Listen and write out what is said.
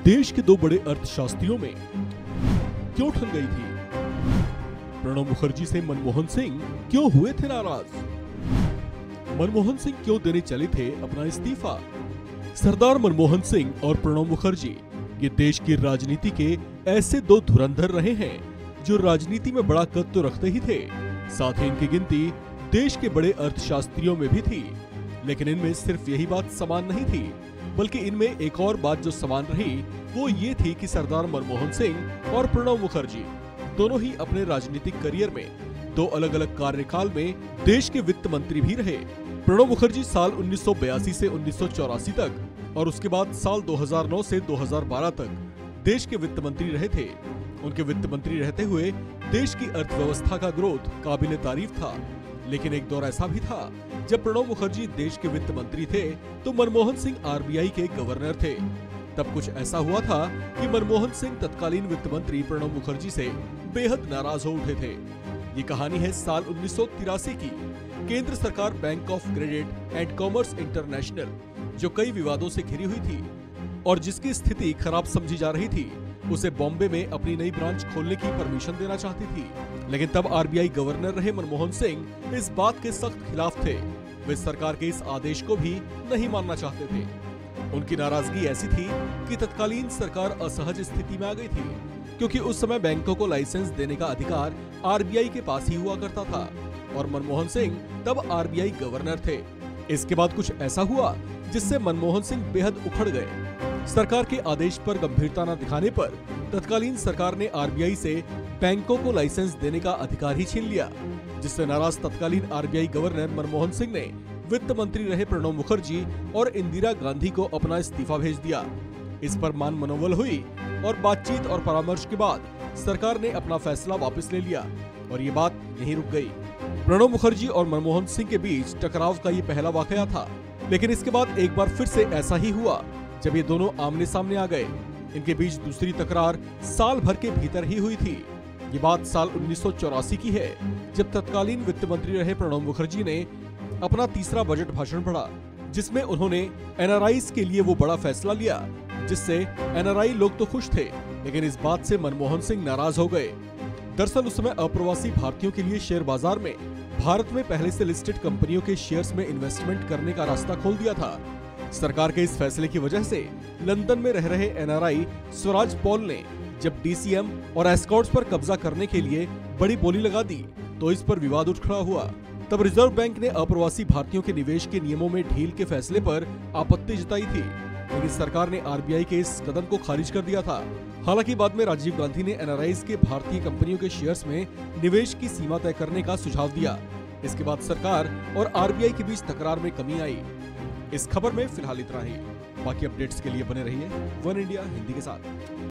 देश के दो बड़े अर्थशास्त्रियों में क्यों ठन गई थी? प्रणब मुखर्जी से मनमोहन सिंह क्यों हुए थे नाराज? मनमोहन सिंह क्यों देने चले थे अपना इस्तीफा? सरदार मनमोहन सिंह और प्रणब मुखर्जी ये देश की राजनीति के ऐसे दो धुरंधर रहे हैं जो राजनीति में बड़ा कद तो रखते ही थे, साथ ही इनकी गिनती देश के बड़े अर्थशास्त्रियों में भी थी। लेकिन इनमें सिर्फ यही बात समान नहीं थी, बल्कि इनमें एक और बात जो समान रही वो ये थी कि सरदार मनमोहन सिंह और प्रणब मुखर्जी दोनों ही अपने राजनीतिक करियर में दो अलग अलग कार्यकाल में देश के वित्त मंत्री भी रहे। प्रणब मुखर्जी साल 1982 से 1984 तक और उसके बाद साल 2009 से 2012 तक देश के वित्त मंत्री रहे थे। उनके वित्त मंत्री रहते हुए देश की अर्थव्यवस्था का ग्रोथ काबिले तारीफ था। लेकिन एक दौर ऐसा भी था जब प्रणब मुखर्जी देश के वित्त मंत्री थे तो मनमोहन सिंह आरबीआई के गवर्नर थे। तब कुछ ऐसा हुआ था कि मनमोहन सिंह तत्कालीन वित्त मंत्री प्रणब मुखर्जी से बेहद नाराज हो उठे थे। ये कहानी है साल 1983 की। केंद्र सरकार bank of credit and commerce international, जो कई विवादों से घिरी हुई थी और जिसकी स्थिति खराब समझी जा रही थी, उसे बॉम्बे में अपनी नई ब्रांच खोलने की परमिशन देना चाहती थी। लेकिन तब आरबीआई गवर्नर रहे मनमोहन सिंह इस बात के सख्त खिलाफ थे। वे सरकार के इस आदेश को भी नहीं मानना चाहते थे। उनकी नाराजगी ऐसी थी कि तत्कालीन सरकार असहज स्थिति में आ गई थी, क्योंकि उस समय बैंकों को लाइसेंस देने का अधिकार आरबीआई के पास ही हुआ करता था और मनमोहन सिंह तब आरबीआई गवर्नर थे। इसके बाद कुछ ऐसा हुआ जिससे मनमोहन सिंह बेहद उखड़ गए। सरकार के आदेश पर गंभीरता न दिखाने पर तत्कालीन सरकार ने आरबीआई से बैंकों को लाइसेंस देने का अधिकार ही छीन लिया, जिससे नाराज तत्कालीन आरबीआई गवर्नर मनमोहन सिंह ने वित्त मंत्री रहे प्रणब मुखर्जी और इंदिरा गांधी को अपना इस्तीफा भेज दिया। इस पर मान मनोवल हुई और बातचीत और परामर्श के बाद सरकार ने अपना फैसला वापस ले लिया और ये बात यहीं रुक गई। प्रणब मुखर्जी और मनमोहन सिंह के बीच टकराव का ये पहला वाकया था। लेकिन इसके बाद एक बार फिर से ऐसा ही हुआ जब ये दोनों आमने सामने आ गए। इनके बीच दूसरी तकरार साल भर के भीतर ही हुई थी। ये बात साल 1984 की है, जब तत्कालीन वित्त मंत्री रहे प्रणब मुखर्जी ने अपना तीसरा बजट भाषण पढ़ा, जिसमें उन्होंने एनआरआईज के लिए वो बड़ा फैसला लिया जिससे एनआरआई लोग तो खुश थे, लेकिन इस बात से मनमोहन सिंह नाराज हो गए। दरअसल उस समय अप्रवासी भारतीयों के लिए शेयर बाजार में भारत में पहले से लिस्टेड कंपनियों के शेयर्स में इन्वेस्टमेंट करने का रास्ता खोल दिया था। सरकार के इस फैसले की वजह से लंदन में रह रहे एनआरआई स्वराज पॉल ने जब डीसीएम और एस्कॉर्ट्स पर कब्जा करने के लिए बड़ी बोली लगा दी तो इस पर विवाद उठ खड़ा हुआ। तब रिजर्व बैंक ने अप्रवासी भारतीयों के निवेश के नियमों में ढील के फैसले पर आपत्ति जताई थी, लेकिन सरकार ने आरबीआई के इस कदम को खारिज कर दिया था। हालांकि बाद में राजीव गांधी ने एनआरआईज के भारतीय कंपनियों के शेयर्स में निवेश की सीमा तय करने का सुझाव दिया। इसके बाद सरकार और आरबीआई के बीच तकरार में कमी आई। इस खबर में फिलहाल इतना ही। बाकी अपडेट्स के लिए बने रहिए वन इंडिया हिंदी के साथ।